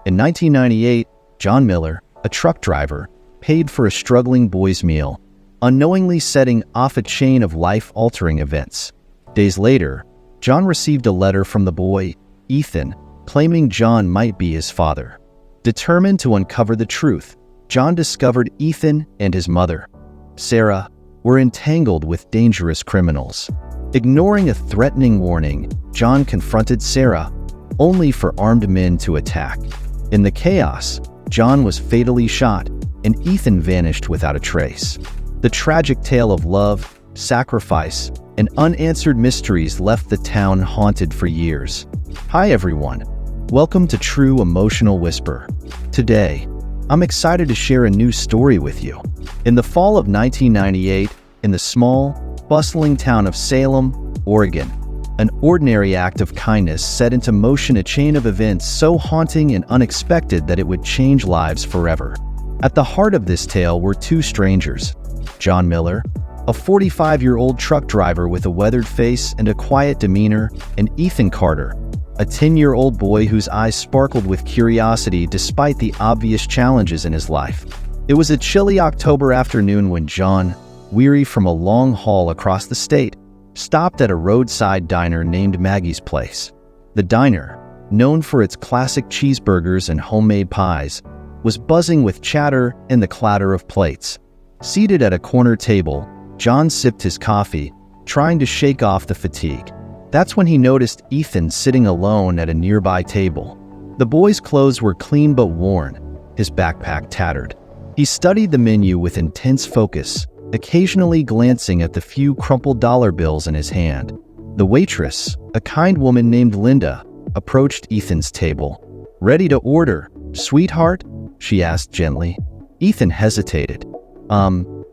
In 1998, John Miller, a truck driver, paid for a struggling boy's meal, unknowingly setting off a chain of life-altering events. Days later, John received a letter from the boy, Ethan, claiming John might be his father. Determined to uncover the truth, John discovered Ethan and his mother, Sarah, were entangled with dangerous criminals. Ignoring a threatening warning, John confronted Sarah, only for armed men to attack. In the chaos, John was fatally shot, and Ethan vanished without a trace. The tragic tale of love, sacrifice, and unanswered mysteries left the town haunted for years. Hi everyone, welcome to True Emotional Whisper. Today, I'm excited to share a new story with you. In the fall of 1998, in the small, bustling town of Salem, Oregon, an ordinary act of kindness set into motion a chain of events so haunting and unexpected that it would change lives forever. At the heart of this tale were two strangers, John Miller, a 45-year-old truck driver with a weathered face and a quiet demeanor, and Ethan Carter, a 10-year-old boy whose eyes sparkled with curiosity despite the obvious challenges in his life. It was a chilly October afternoon when John, weary from a long haul across the state, stopped at a roadside diner named Maggie's Place. The diner, known for its classic cheeseburgers and homemade pies, was buzzing with chatter and the clatter of plates. Seated at a corner table, John sipped his coffee, trying to shake off the fatigue. That's when he noticed Ethan sitting alone at a nearby table. The boy's clothes were clean but worn, his backpack tattered. He studied the menu with intense focus, occasionally glancing at the few crumpled dollar bills in his hand. The waitress, a kind woman named Linda, approached Ethan's table. "Ready to order, sweetheart?" she asked gently. Ethan hesitated.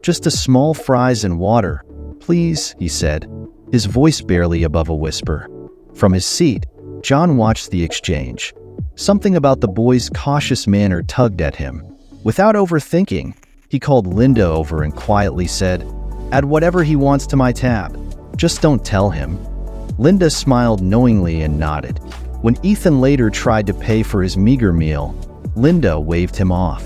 Just a small fries and water, please," he said, his voice barely above a whisper. From his seat, John watched the exchange. Something about the boy's cautious manner tugged at him. Without overthinking, he called Linda over and quietly said, "Add whatever he wants to my tab. Just don't tell him." Linda smiled knowingly and nodded. When Ethan later tried to pay for his meager meal, Linda waved him off.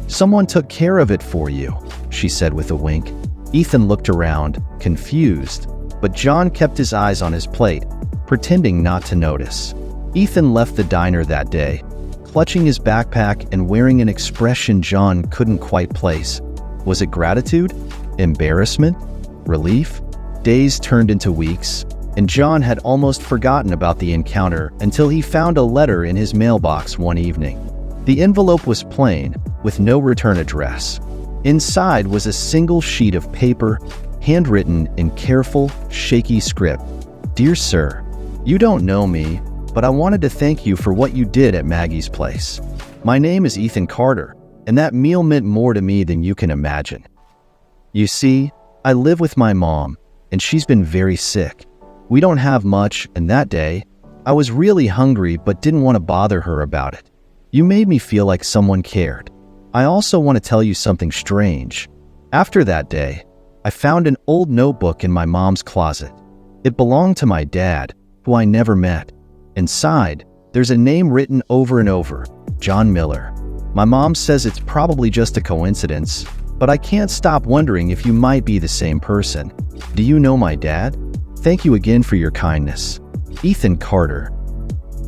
"Someone took care of it for you," she said with a wink. Ethan looked around, confused, but John kept his eyes on his plate, pretending not to notice. Ethan left the diner that day, clutching his backpack and wearing an expression John couldn't quite place. Was it gratitude? Embarrassment? Relief? Days turned into weeks, and John had almost forgotten about the encounter until he found a letter in his mailbox one evening. The envelope was plain, with no return address. Inside was a single sheet of paper, handwritten in careful, shaky script. "Dear Sir, you don't know me, but I wanted to thank you for what you did at Maggie's Place. My name is Ethan Carter, and that meal meant more to me than you can imagine. You see, I live with my mom, and she's been very sick. We don't have much, and that day, I was really hungry but didn't want to bother her about it. You made me feel like someone cared. I also want to tell you something strange. After that day, I found an old notebook in my mom's closet. It belonged to my dad, who I never met. Inside, there's a name written over and over, John Miller. My mom says it's probably just a coincidence, but I can't stop wondering if you might be the same person. Do you know my dad? Thank you again for your kindness. Ethan Carter."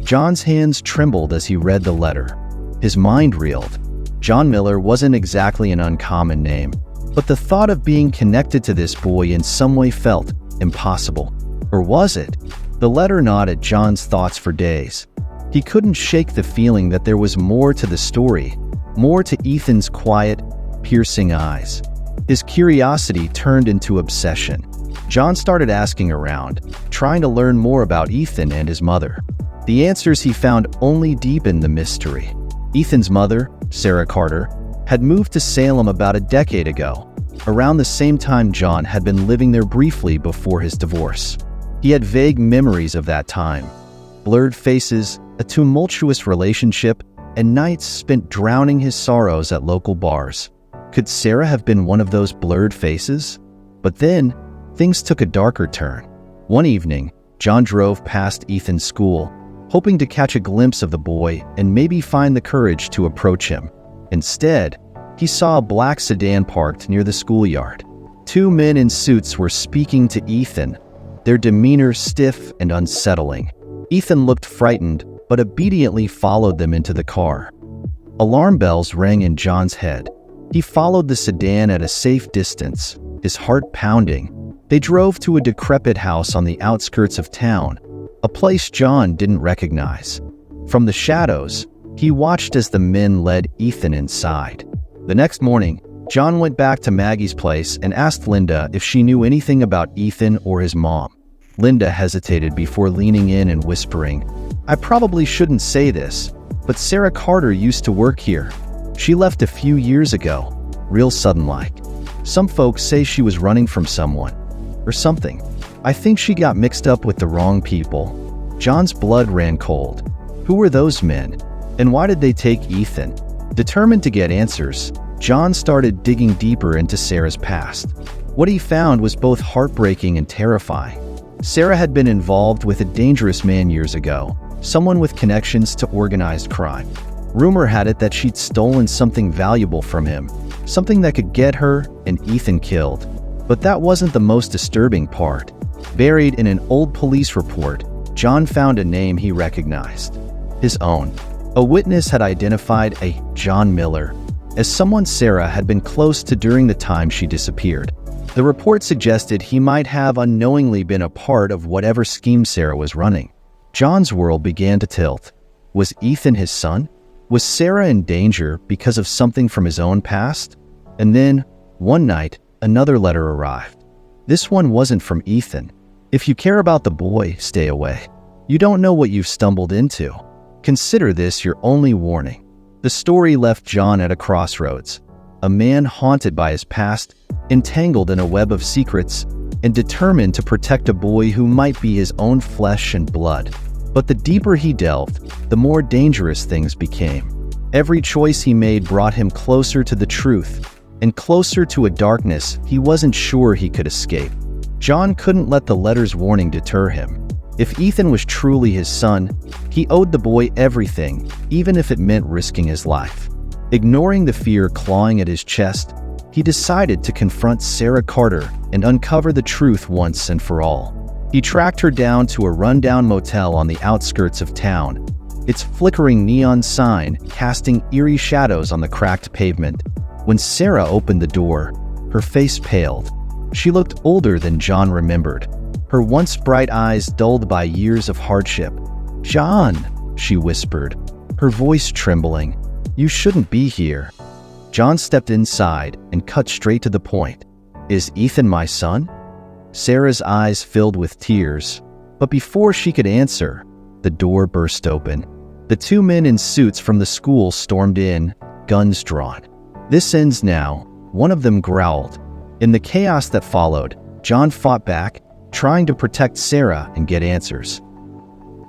John's hands trembled as he read the letter. His mind reeled. John Miller wasn't exactly an uncommon name, but the thought of being connected to this boy in some way felt impossible. Or was it? The letter gnawed at John's thoughts for days. He couldn't shake the feeling that there was more to the story, more to Ethan's quiet, piercing eyes. His curiosity turned into obsession. John started asking around, trying to learn more about Ethan and his mother. The answers he found only deepened the mystery. Ethan's mother, Sarah Carter, had moved to Salem about a decade ago, around the same time John had been living there briefly before his divorce. He had vague memories of that time, blurred faces, a tumultuous relationship, and nights spent drowning his sorrows at local bars. Could Sarah have been one of those blurred faces? But then, things took a darker turn. One evening, John drove past Ethan's school, hoping to catch a glimpse of the boy and maybe find the courage to approach him. Instead, he saw a black sedan parked near the schoolyard. Two men in suits were speaking to Ethan, their demeanor stiff and unsettling. Ethan looked frightened, but obediently followed them into the car. Alarm bells rang in John's head. He followed the sedan at a safe distance, his heart pounding. They drove to a decrepit house on the outskirts of town, a place John didn't recognize. From the shadows, he watched as the men led Ethan inside. The next morning, John went back to Maggie's place and asked Linda if she knew anything about Ethan or his mom. Linda hesitated before leaning in and whispering, "I probably shouldn't say this, but Sarah Carter used to work here. She left a few years ago, real sudden-like. Some folks say she was running from someone, or something. I think she got mixed up with the wrong people." John's blood ran cold. Who were those men? And why did they take Ethan? Determined to get answers, John started digging deeper into Sarah's past. What he found was both heartbreaking and terrifying. Sarah had been involved with a dangerous man years ago, someone with connections to organized crime. Rumor had it that she'd stolen something valuable from him, something that could get her and Ethan killed. But that wasn't the most disturbing part. Buried in an old police report, John found a name he recognized. His own. A witness had identified a John Miller as someone Sarah had been close to during the time she disappeared. The report suggested he might have unknowingly been a part of whatever scheme Sarah was running. John's world began to tilt. Was Ethan his son? Was Sarah in danger because of something from his own past? And then, one night, another letter arrived. This one wasn't from Ethan. "If you care about the boy, stay away. You don't know what you've stumbled into. Consider this your only warning." The story left John at a crossroads. A man haunted by his past, entangled in a web of secrets, and determined to protect a boy who might be his own flesh and blood. But the deeper he delved, the more dangerous things became. Every choice he made brought him closer to the truth, and closer to a darkness he wasn't sure he could escape. John couldn't let the letter's warning deter him. If Ethan was truly his son, he owed the boy everything, even if it meant risking his life. Ignoring the fear clawing at his chest, he decided to confront Sarah Carter and uncover the truth once and for all. He tracked her down to a rundown motel on the outskirts of town, its flickering neon sign casting eerie shadows on the cracked pavement. When Sarah opened the door, her face paled. She looked older than John remembered, her once bright eyes dulled by years of hardship. "John," she whispered, her voice trembling, "you shouldn't be here." John stepped inside and cut straight to the point. "Is Ethan my son?" Sarah's eyes filled with tears, but before she could answer, the door burst open. The two men in suits from the school stormed in, guns drawn. "This ends now," one of them growled. In the chaos that followed, John fought back, trying to protect Sarah and get answers.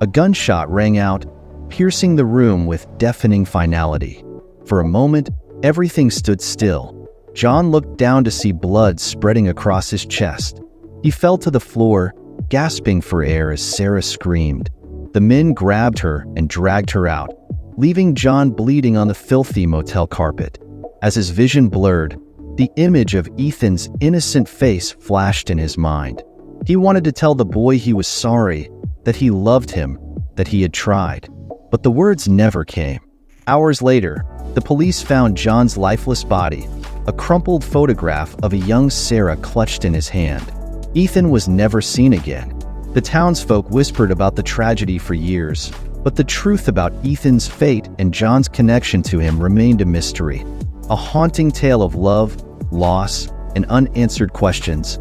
A gunshot rang out, piercing the room with deafening finality. For a moment, everything stood still. John looked down to see blood spreading across his chest. He fell to the floor, gasping for air as Sarah screamed. The men grabbed her and dragged her out, leaving John bleeding on the filthy motel carpet. As his vision blurred, the image of Ethan's innocent face flashed in his mind. He wanted to tell the boy he was sorry, that he loved him, that he had tried. But the words never came. Hours later, the police found John's lifeless body, a crumpled photograph of a young Sarah clutched in his hand. Ethan was never seen again. The townsfolk whispered about the tragedy for years, but the truth about Ethan's fate and John's connection to him remained a mystery. A haunting tale of love, loss, and unanswered questions